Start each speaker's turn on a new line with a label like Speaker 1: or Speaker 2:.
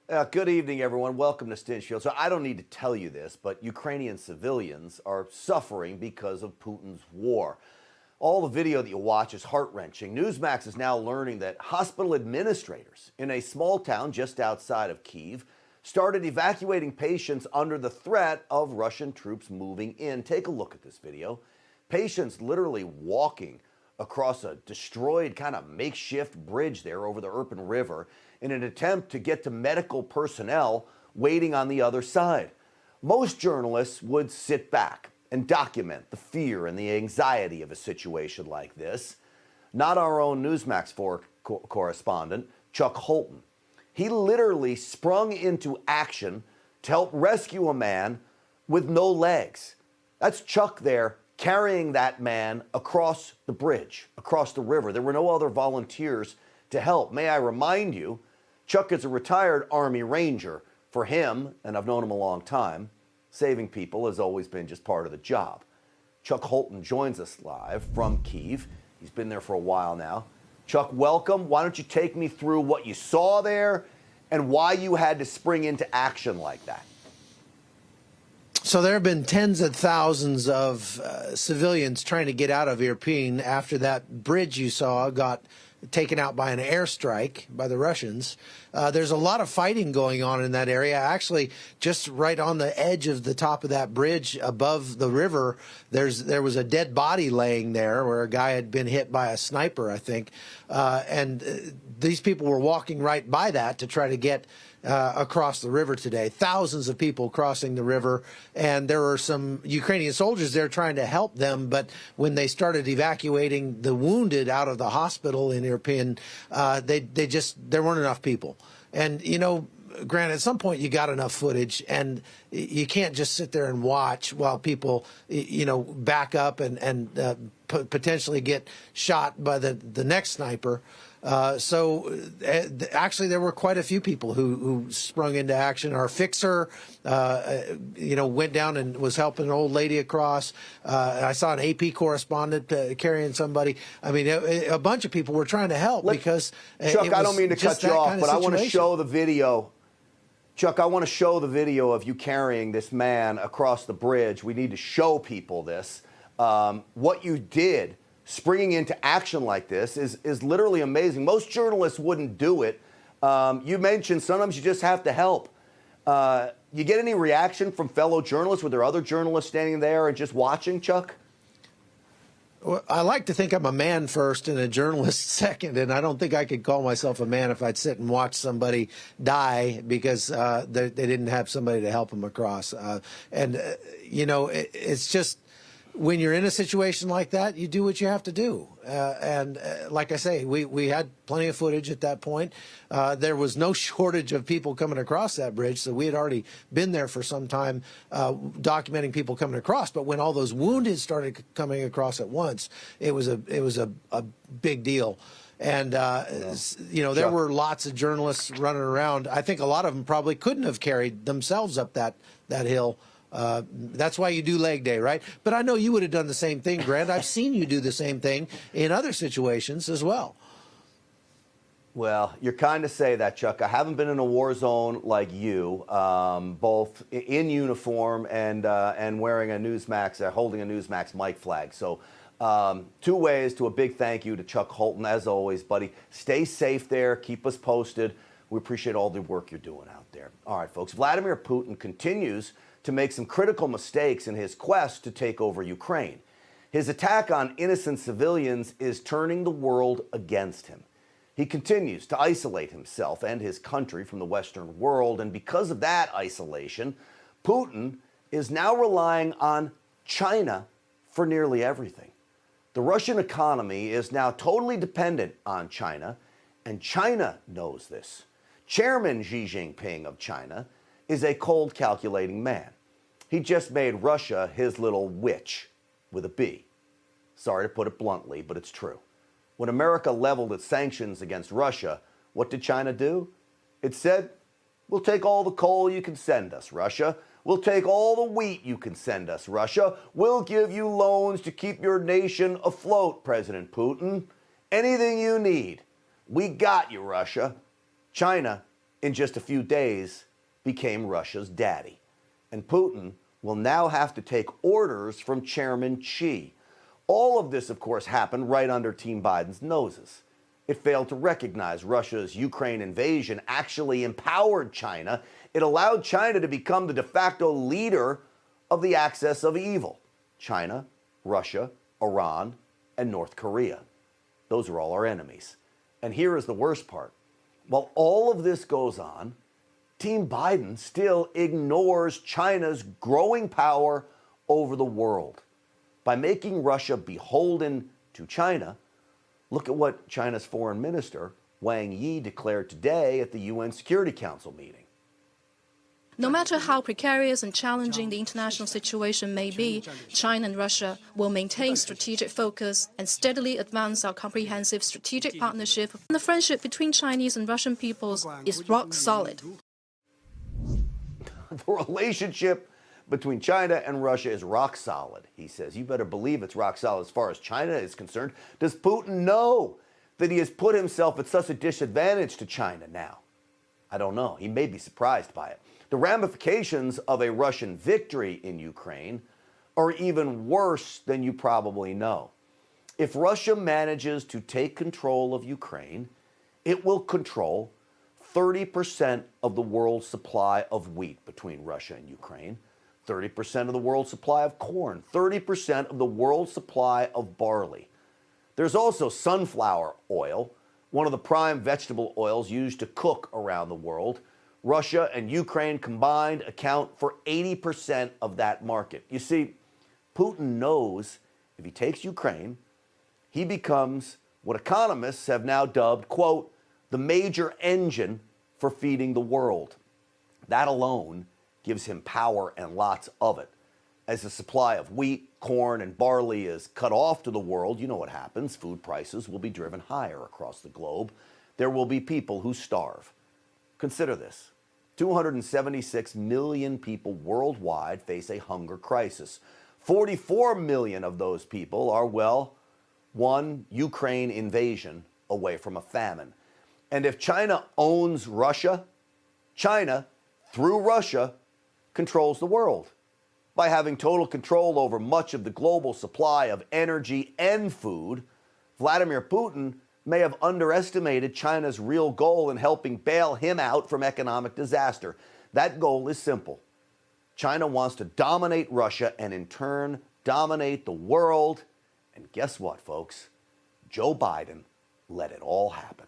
Speaker 1: Good evening, everyone. Welcome to Stinchfield. So I don't need to tell you this, but Ukrainian civilians are suffering because of Putin's war. All the video that you watch is heart-wrenching. Newsmax is now learning that hospital administrators in a small town just outside of Kyiv started evacuating patients under the threat of Russian troops moving in. Take a look at this video. Patients literally walking across a destroyed kind of makeshift bridge there over the Irpin River in an attempt to get to medical personnel waiting on the other side. Most journalists would sit back and document the fear and the anxiety of a situation like this. Not our own Newsmax correspondent, Chuck Holton. He literally sprung into action to help rescue a man with no legs. That's Chuck there carrying that man across the bridge, across the river. There were no other volunteers to help. May I remind you, Chuck is a retired Army Ranger. For him, and I've known him a long time, saving people has always been just part of the job. Chuck Holton joins us live from Kyiv. He's been there for a while now. Chuck, welcome. Why don't you take me through what you saw there and why you had to spring into action like that?
Speaker 2: So there have been tens of thousands of civilians trying to get out of Irpin after that bridge you saw got taken out by an airstrike by the Russians. There's a lot of fighting going on in that area. Actually, just right on the edge of the top of that bridge above the river, there was a dead body laying there where a guy had been hit by a sniper, I think. These people were walking right by that to try to get across the river today. Thousands of people crossing the river, and there were some Ukrainian soldiers there trying to help them, but when they started evacuating the wounded out of the hospital in Irpin, there weren't enough people. And, you know, Grant, at some point you got enough footage, and you can't just sit there and watch while people, you know, back up and potentially get shot by the next sniper. Actually, there were quite a few people who sprung into action. Our fixer, you know, went down and was helping an old lady across. I saw an AP correspondent carrying somebody. I mean, a bunch of people were trying to help because
Speaker 1: Chuck, I don't mean to cut you off, but I want to show the video. Chuck, I want to show the video of you carrying this man across the bridge. We need to show people this. What you did, springing into action like this, is literally amazing. Most journalists wouldn't do it. You mentioned sometimes you just have to help. You get any reaction from fellow journalists? Were there other journalists standing there and just watching, Chuck?
Speaker 2: Well, I like to think I'm a man first and a journalist second, and I don't think I could call myself a man if I'd sit and watch somebody die because they didn't have somebody to help them across. You know, it's just, when you're in a situation like that, you do what you have to do. Like I say, we had plenty of footage at that point. There was no shortage of people coming across that bridge, so we had already been there for some time documenting people coming across. But when all those wounded started coming across at once, it was a big deal. And, you know, there were lots of journalists running around. I think a lot of them probably couldn't have carried themselves up that hill. That's why you do leg day, right? But I know you would have done the same thing, Grant. I've seen you do the same thing in other situations as well.
Speaker 1: Well, you're kind to say that, Chuck. I haven't been in a war zone like you, both in uniform and wearing a Newsmax, holding a Newsmax mic flag. So two ways to a big thank you to Chuck Holton, as always, buddy. Stay safe there. Keep us posted. We appreciate all the work you're doing out there. All right, folks. Vladimir Putin continues to make some critical mistakes in his quest to take over Ukraine. His attack on innocent civilians is turning the world against him. He continues to isolate himself and his country from the Western world, and because of that isolation, Putin is now relying on China for nearly everything. The Russian economy is now totally dependent on China, and China knows this. Chairman Xi Jinping of China is a cold, calculating man. He just made Russia his little witch with a B. Sorry to put it bluntly, but it's true. When America leveled its sanctions against Russia, what did China do? It said, we'll take all the coal you can send us, Russia. We'll take all the wheat you can send us, Russia. We'll give you loans to keep your nation afloat, President Putin. Anything you need. We got you, Russia. China in just a few days, became Russia's daddy. And Putin will now have to take orders from Chairman Xi. All of this, of course, happened right under Team Biden's noses. It failed to recognize Russia's Ukraine invasion actually empowered China. It allowed China to become the de facto leader of the axis of evil. China, Russia, Iran, and North Korea. Those are all our enemies. And here is the worst part. While all of this goes on, Team Biden still ignores China's growing power over the world. By making Russia beholden to China, look at what China's foreign minister, Wang Yi, declared today at the UN Security Council meeting.
Speaker 3: No matter how precarious and challenging the international situation may be, China and Russia will maintain strategic focus and steadily advance our comprehensive strategic partnership. And the friendship between Chinese and Russian peoples is rock solid.
Speaker 1: The relationship between China and Russia is rock solid, he says. You better believe it's rock solid as far as China is concerned. Does Putin know that he has put himself at such a disadvantage to China now? I don't know. He may be surprised by it. The ramifications of a Russian victory in Ukraine are even worse than you probably know. If Russia manages to take control of Ukraine, it will control 30% of the world's supply of wheat between Russia and Ukraine, 30% of the world's supply of corn, 30% of the world's supply of barley. There's also sunflower oil, one of the prime vegetable oils used to cook around the world. Russia and Ukraine combined account for 80% of that market. You see, Putin knows if he takes Ukraine, he becomes what economists have now dubbed, quote, the major engine for feeding the world. That alone gives him power and lots of it. As the supply of wheat, corn, and barley is cut off to the world, you know what happens. Food prices will be driven higher across the globe. There will be people who starve. Consider this. 276 million people worldwide face a hunger crisis. 44 million of those people are, well, one Ukraine invasion away from a famine. And if China owns Russia, China, through Russia, controls the world. By having total control over much of the global supply of energy and food, Vladimir Putin may have underestimated China's real goal in helping bail him out from economic disaster. That goal is simple. China wants to dominate Russia and in turn dominate the world. And guess what, folks? Joe Biden let it all happen.